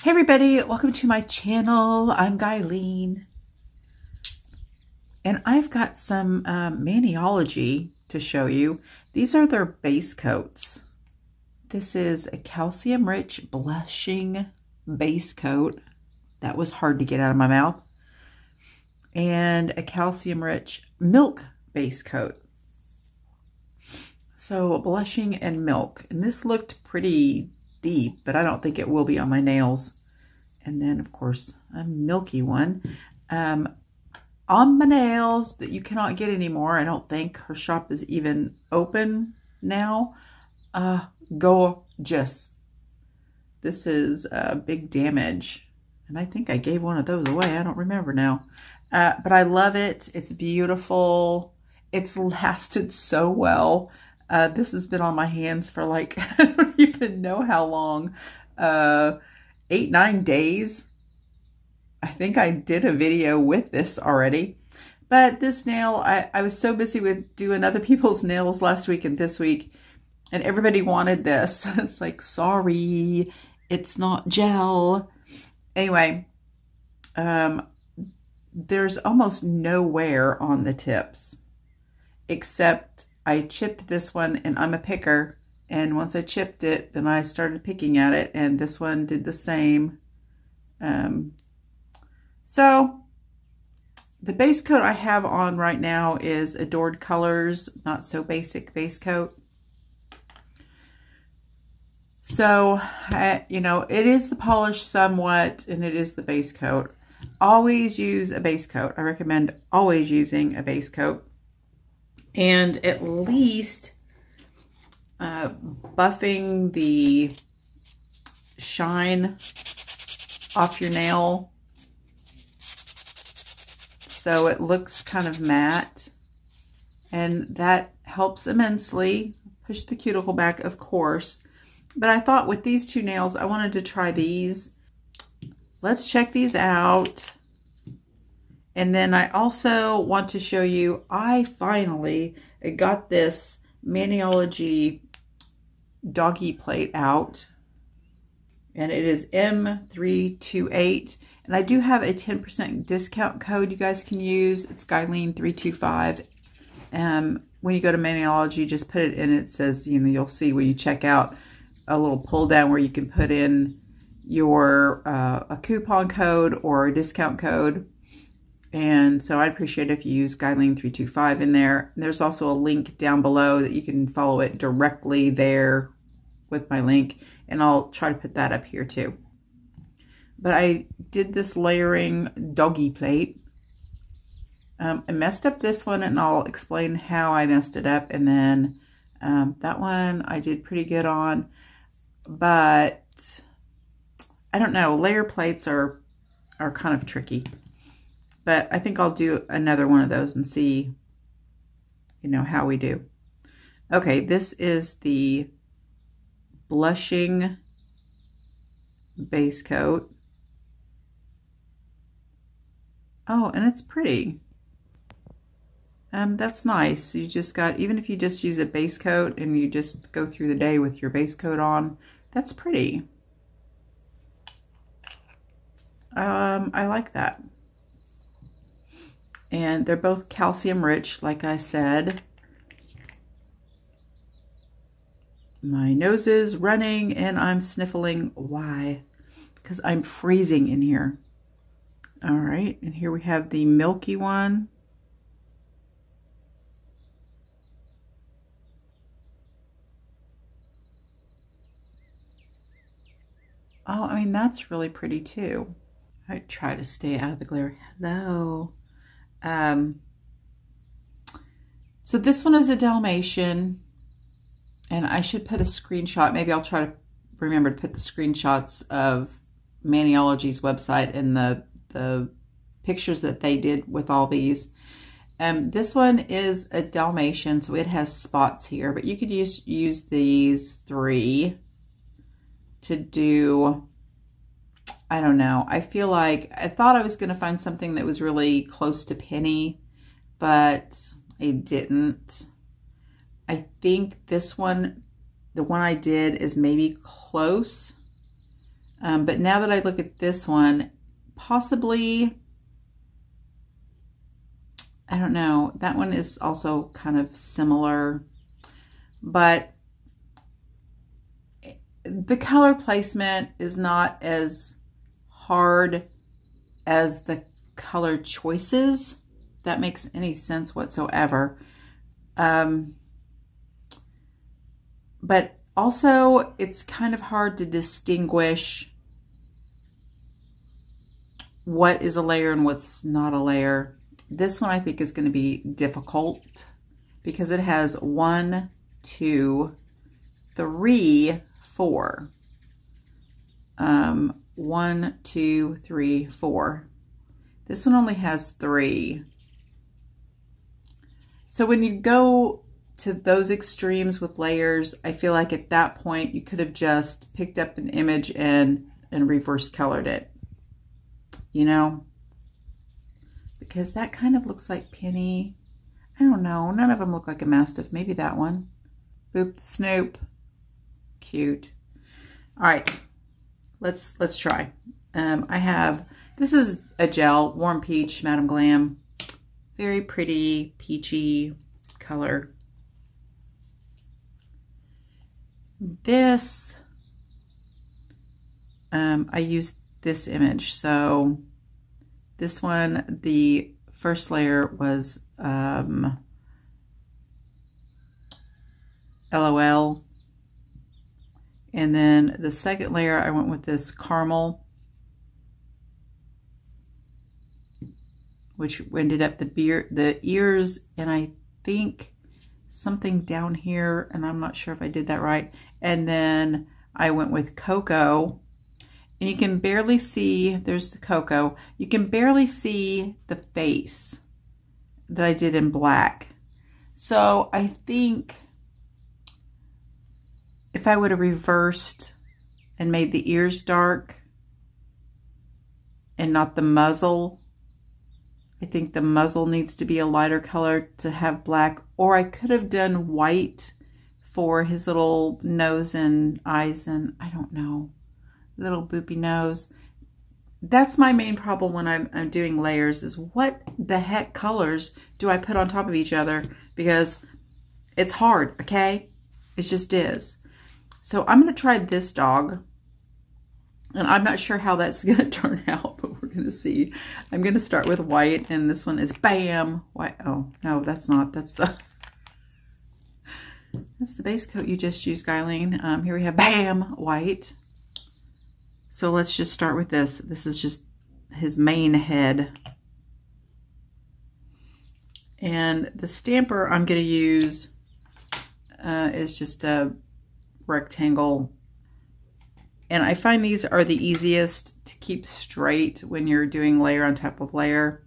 Hey everybody, welcome to my channel. I'm Guyleen. And I've got some Maniology to show you. These are their base coats. This is a calcium-rich blushing base coat. That was hard to get out of my mouth. And a calcium-rich milk base coat. So blushing and milk. And this looked pretty deep, but I don't think it will be on my nails. And then, of course, a milky one. On my nails that you cannot get anymore. I don't think her shop is even open now. Gorgeous. This is Big Damage. And I think I gave one of those away. I don't remember now. But I love it. It's beautiful. It's lasted so well. This has been on my hands for like, I don't even know how long. 8-9 days. I think I did a video with this already. But this nail, I was so busy with doing other people's nails last week and this week. And everybody wanted this. It's like, sorry, it's not gel. Anyway, there's almost no wear on the tips. Except I chipped this one, and I'm a picker. And once I chipped it, then I started picking at it, and this one did the same. So the base coat I have on right now is Adored Colors, Not So Basic base coat. So, you know, it is the polish somewhat, and it is the base coat. Always use a base coat. I recommend always using a base coat. And at least buffing the shine off your nail so it looks kind of matte, and that helps immensely. Push the cuticle back, of course, but I thought with these two nails I wanted to try these. Let's check these out. And then I also want to show you, I finally got this Maniology doggy plate out, and it is M328, and I do have a 10% discount code you guys can use. It's Guyleen325. When you go to Maniology, just put it in. It says, you know, you'll see when you check out a little pull down where you can put in your a coupon code or a discount code. And so I'd appreciate if you use Guyleen325 in there. There's also a link down below that you can follow it directly there with my link. And I'll try to put that up here too. But I did this layering doggy plate. I messed up this one, and I'll explain how I messed it up. And then that one I did pretty good on. But I don't know, layer plates are kind of tricky. But I think I'll do another one of those and see, you know, how we do. Okay, this is the blushing base coat. Oh, and it's pretty. That's nice. You just got, even if you just use a base coat and you just go through the day with your base coat on, that's pretty. I like that. And they're both calcium rich, like I said. My nose is running and I'm sniffling. Why? Because I'm freezing in here. All right, and here we have the milky one. Oh, I mean, that's really pretty too. I try to stay out of the glare. Hello. So this one is a Dalmatian, and I should put a screenshot. Maybe I'll try to remember to put the screenshots of Maniology's website and the pictures that they did with all these. This one is a Dalmatian, so it has spots here, but you could use these three to do, I don't know. I feel like I thought I was going to find something that was really close to Penny, but I didn't. I think this one, the one I did, is maybe close. But now that I look at this one, possibly, I don't know, that one is also kind of similar, but the color placement is not as hard as the color choices. If that makes any sense whatsoever. But also it's kind of hard to distinguish what is a layer and what's not a layer. This one I think is going to be difficult because it has 1, 2, 3, 4. 1, 2, 3, 4. This one only has 3. So when you go to those extremes with layers, I feel like at that point you could have just picked up an image and reverse colored it, you know, because that kind of looks like Penny. I don't know, none of them look like a Mastiff. Maybe that one. Boop the Snoop. Cute. All right, let's try. I have, this is a gel, Warm Peach, Madame Glam. Very pretty, peachy color. This, I used this image. So this one, the first layer was LOL. And then the second layer, I went with this caramel, which ended up the ears, and I think something down here, and I'm not sure if I did that right. And then I went with cocoa, and you can barely see, there's the cocoa, you can barely see the face that I did in black. So I think if I would have reversed and made the ears dark and not the muzzle, I think the muzzle needs to be a lighter color to have black, or I could have done white for his little nose and eyes and I don't know, little boopy nose. That's my main problem when I'm doing layers, is what the heck colors do I put on top of each other? Because it's hard, okay? It just is. So I'm going to try this dog. And I'm not sure how that's going to turn out, but we're going to see. I'm going to start with white, and this one is bam, white. Oh, no, that's not. That's the base coat you just used, Guyleen. Here we have bam, white. So let's just start with this. This is just his main head. And the stamper I'm going to use is just a rectangle. And I find these are the easiest to keep straight when you're doing layer on top of layer.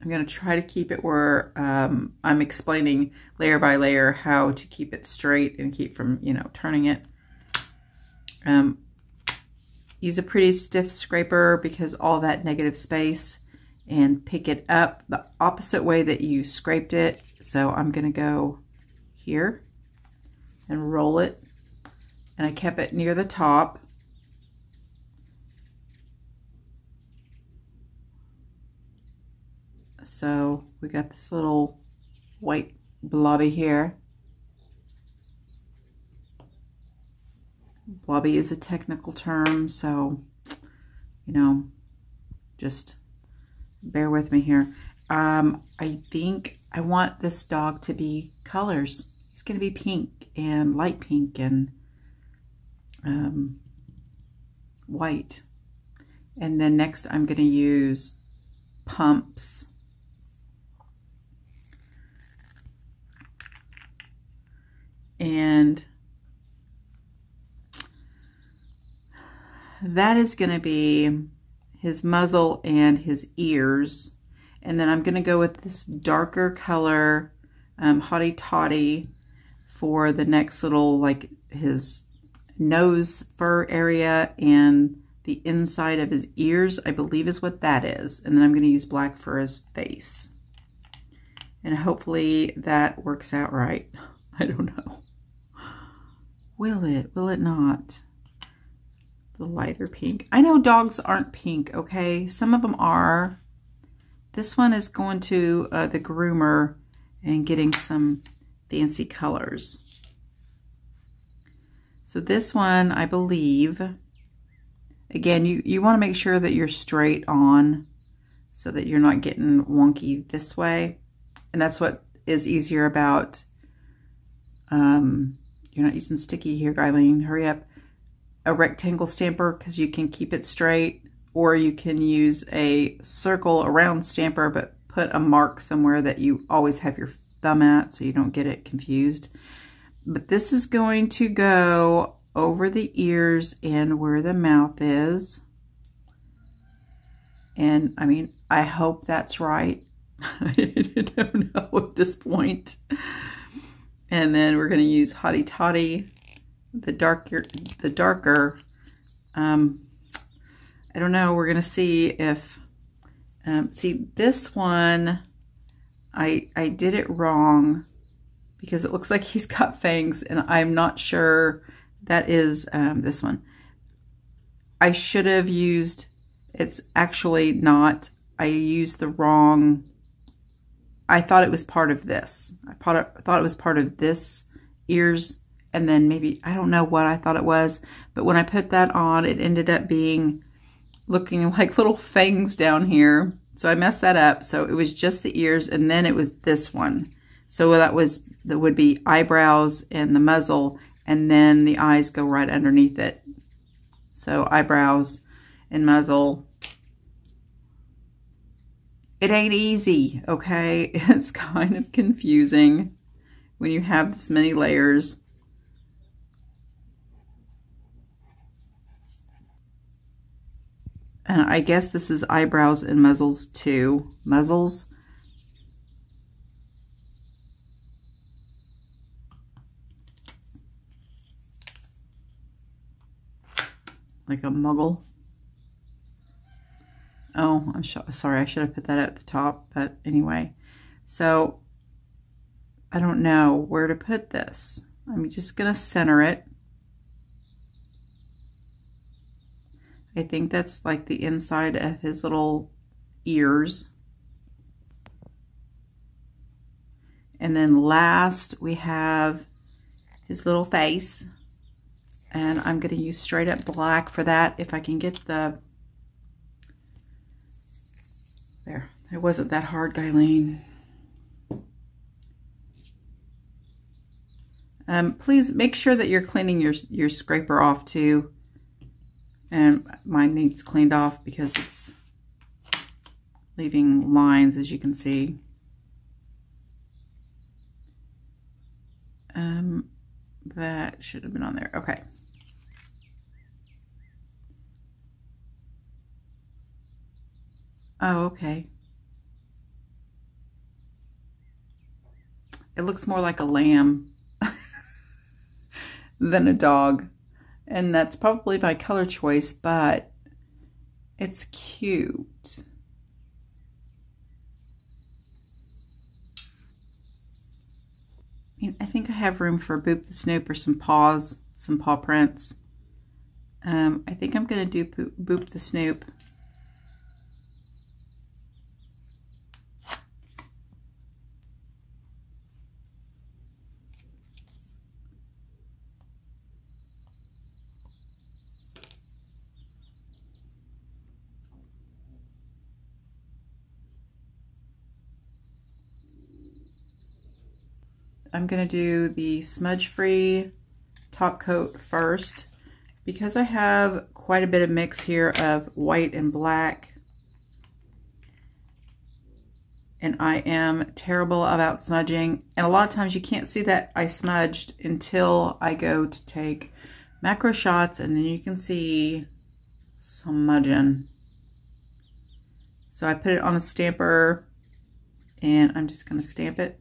I'm going to try to keep it where I'm explaining layer by layer how to keep it straight and keep from, you know, turning it. Use a pretty stiff scraper because all that negative space, and pick it up the opposite way that you scraped it. So I'm going to go here and roll it. And I kept it near the top. So we got this little white blobby here. Blobby is a technical term, so, you know, just bear with me here. I think I want this dog to be colors. He's going to be pink and light pink and white. And then next I'm going to use pumps. And that is going to be his muzzle and his ears. And then I'm going to go with this darker color, Hottie Toddy, for the next little, like his nose fur area and the inside of his ears, I believe is what that is. And then I'm going to use black for his face. And hopefully that works out right. I don't know. Will it? Will it not? the lighter pink. I know dogs aren't pink, okay? Some of them are. This one is going to the groomer and getting some fancy colors. So this one, I believe, again, you want to make sure that you're straight on so that you're not getting wonky this way. And that's what is easier about, you're not using sticky here, Eileen, hurry up. A rectangle stamper, because you can keep it straight, or you can use a circle around stamper, but put a mark somewhere that you always have your thumb at so you don't get it confused. But this is going to go over the ears and where the mouth is. And I mean, I hope that's right. I don't know at this point. And then we're going to use Hottie Toddy, the darker, I don't know, we're going to see if, see this one, I did it wrong because it looks like he's got fangs and I'm not sure that is this one. I should have used, it's actually not, I used the wrong, I thought it was part of this. I thought it was part of this ears, and then maybe, I don't know what I thought it was, but when I put that on, it ended up being, looking like little fangs down here. So I messed that up. So it was just the ears, and then it was this one. So that would be eyebrows and the muzzle, and then the eyes go right underneath it. So eyebrows and muzzle. It ain't easy, okay? It's kind of confusing when you have this many layers. And I guess this is eyebrows and muzzles too. Muzzles. Like a muggle. Oh, I'm sorry, I should have put that at the top, but anyway. So, I don't know where to put this. I'm just going to center it. I think that's like the inside of his little ears. And then last, we have his little face. And I'm going to use straight up black for that if I can get the... There, it wasn't that hard, Guyleen. Please make sure that you're cleaning your scraper off too. And mine needs cleaned off because it's leaving lines, as you can see. That should have been on there. Okay. Oh, okay. It looks more like a lamb than a dog. And that's probably my color choice, but it's cute. I think I have room for Boop the Snoop or some paws, some paw prints. I think I'm going to do Boop the Snoop. I'm going to do the smudge-free top coat first because I have quite a bit of mix here of white and black. And I am terrible about smudging. And a lot of times you can't see that I smudged until I go to take macro shots, and then you can see some smudging. So I put it on a stamper and I'm just going to stamp it.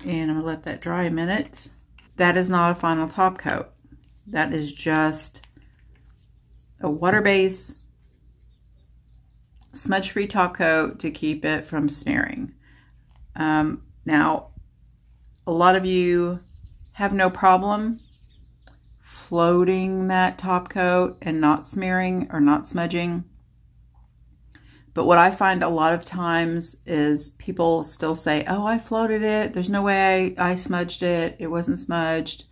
And I'm going to let that dry a minute. That is not a final top coat. That is just a water base smudge-free top coat to keep it from smearing. Now, a lot of you have no problem floating that top coat and not smearing or not smudging. But what I find a lot of times is people still say, oh, I floated it. There's no way I smudged it. It wasn't smudged.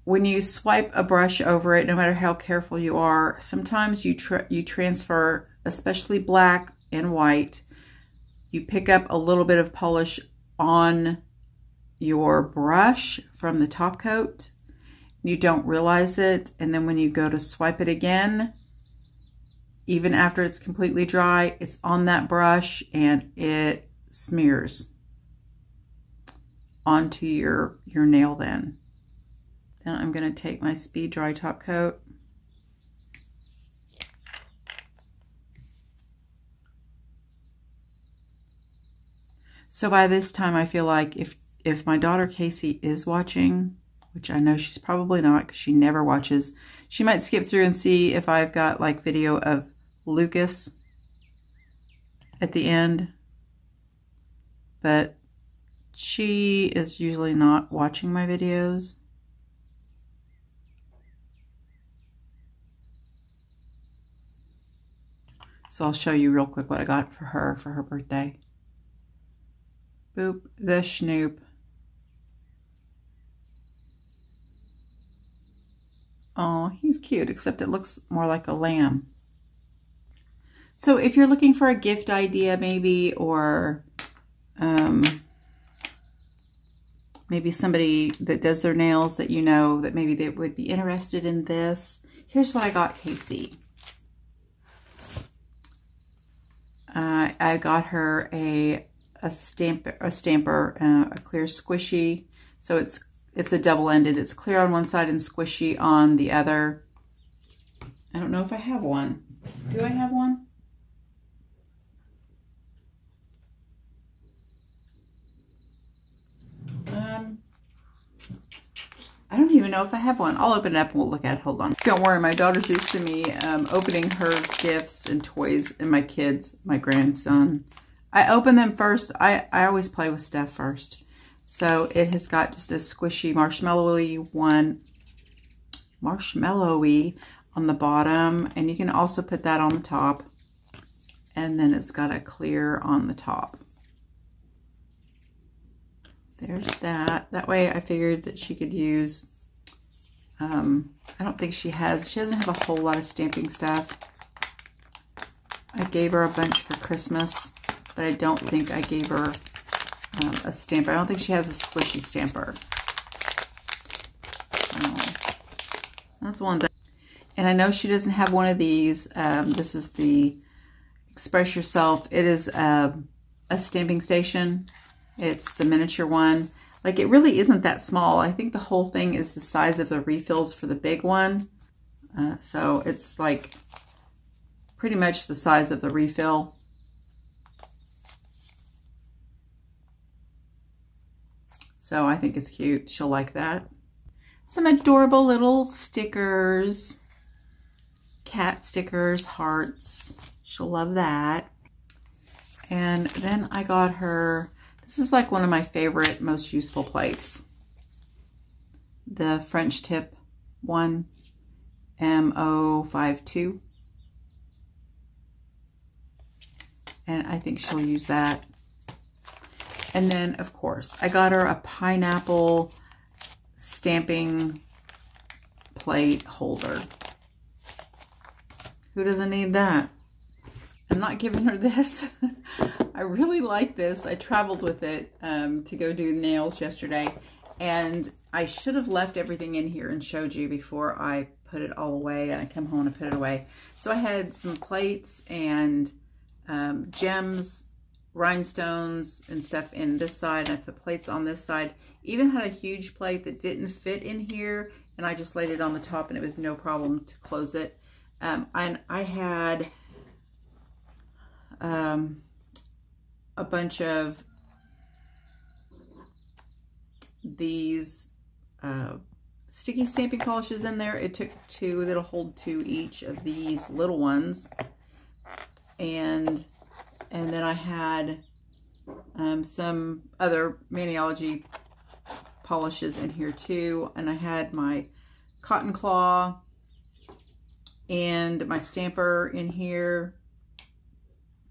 When you swipe a brush over it, no matter how careful you are, sometimes you transfer, especially black and white, you pick up a little bit of polish on your brush from the top coat. You don't realize it, and then when you go to swipe it again, even after it's completely dry, it's on that brush and it smears onto your nail then. Then I'm going to take my Speed Dry top coat. So by this time, I feel like if my daughter Casey is watching, which I know she's probably not because she never watches, she might skip through and see if I've got like video of Lucas at the end. But she is usually not watching my videos. So I'll show you real quick what I got for her birthday. Boop, the Schnoop. Oh, he's cute, except it looks more like a lamb. So if you're looking for a gift idea maybe, or maybe somebody that does their nails that you know that maybe they would be interested in this, here's what I got Casey. I got her a stamper, a clear squishy. So it's a double-ended. It's clear on one side and squishy on the other. I don't know if I have one. Do I have one? I don't even know if I have one. I'll open it up and we'll look at it. Hold on. Don't worry, my daughter's used to me opening her gifts and toys and my kids, my grandson. I open them first. I always play with stuff first. So it has got just a squishy marshmallowy on the bottom. And you can also put that on the top. And then it's got a clear on the top. There's that. That way I figured that she could use, I don't think she doesn't have a whole lot of stamping stuff. I gave her a bunch for Christmas, but I don't think I gave her a stamper. I don't think she has a squishy stamper. That's one thing. And I know she doesn't have one of these. This is the Express Yourself. It is a stamping station. It's the miniature one. Like, it really isn't that small. I think the whole thing is the size of the refills for the big one. So it's like pretty much the size of the refill. So I think it's cute. She'll like that. Some adorable little stickers. Cat stickers, hearts. She'll love that. And then I got her, this is like one of my favorite, most useful plates. The French tip one, M052. And I think she'll use that. And then, of course, I got her a pineapple stamping plate holder. Who doesn't need that? I'm not giving her this. I really like this. I traveled with it to go do nails yesterday, and I should have left everything in here and showed you before I put it all away, and I come home and put it away. So I had some plates and gems, rhinestones and stuff in this side. I put plates on this side. Even had a huge plate that didn't fit in here, and I just laid it on the top, and it was no problem to close it. And I had a bunch of these sticky stamping polishes in there. It took two that'll hold two each of these little ones. and then I had some other Maniology polishes in here too, and I had my cotton claw and my stamper in here,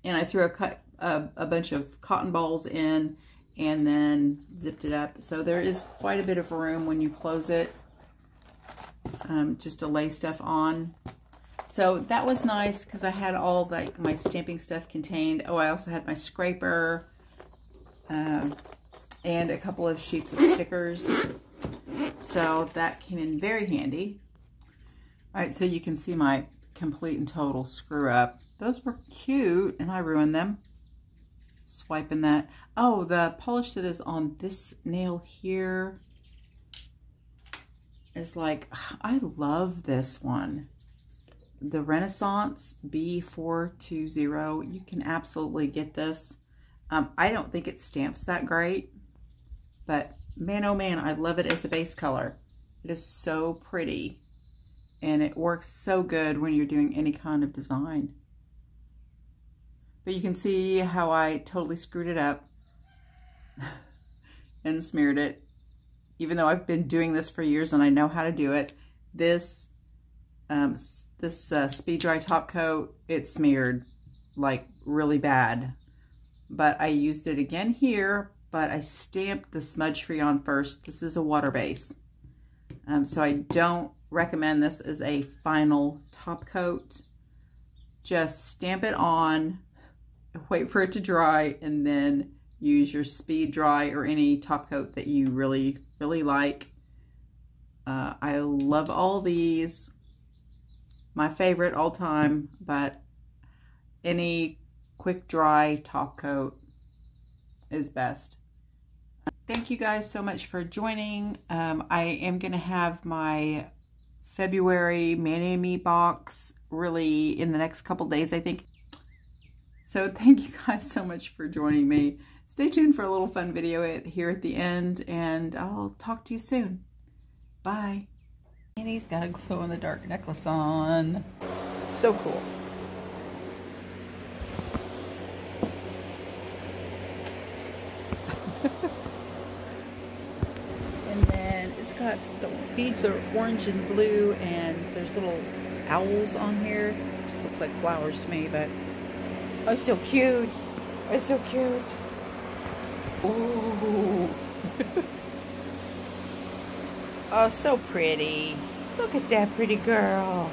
and I threw a bunch of cotton balls in and then zipped it up. So there is quite a bit of room when you close it, just to lay stuff on. So that was nice because I had all like my stamping stuff contained. Oh, I also had my scraper and a couple of sheets of stickers. So that came in very handy. All right, so you can see my complete and total screw up. Those were cute and I ruined them. Swiping that. Oh, the polish that is on this nail here is like, I love this one. The Renaissance B420. You can absolutely get this. I don't think it stamps that great, but man, oh man, I love it as a base color. It is so pretty, and it works so good when you're doing any kind of design. But you can see how I totally screwed it up and smeared it. Even though I've been doing this for years and I know how to do it, this speed dry top coat, it smeared like really bad. But I used it again here, but I stamped the smudge free on first. This is a water base. So I don't recommend this as a final top coat. Just stamp it on, wait for it to dry, and then use your speed dry or any top coat that you really, really like. I love all these. My favorite all time, but any quick dry top coat is best. Thank you guys so much for joining. I am going to have my February Mani Me box really in the next couple days, I think. So thank you guys so much for joining me. Stay tuned for a little fun video here at the end, and I'll talk to you soon. Bye. Annie's got a glow-in-the-dark necklace on. So cool. And then it's got, the beads are orange and blue, and there's little owls on here. It just looks like flowers to me, but oh, so cute. Oh, so cute. Ooh. Oh, so pretty. Look at that pretty girl.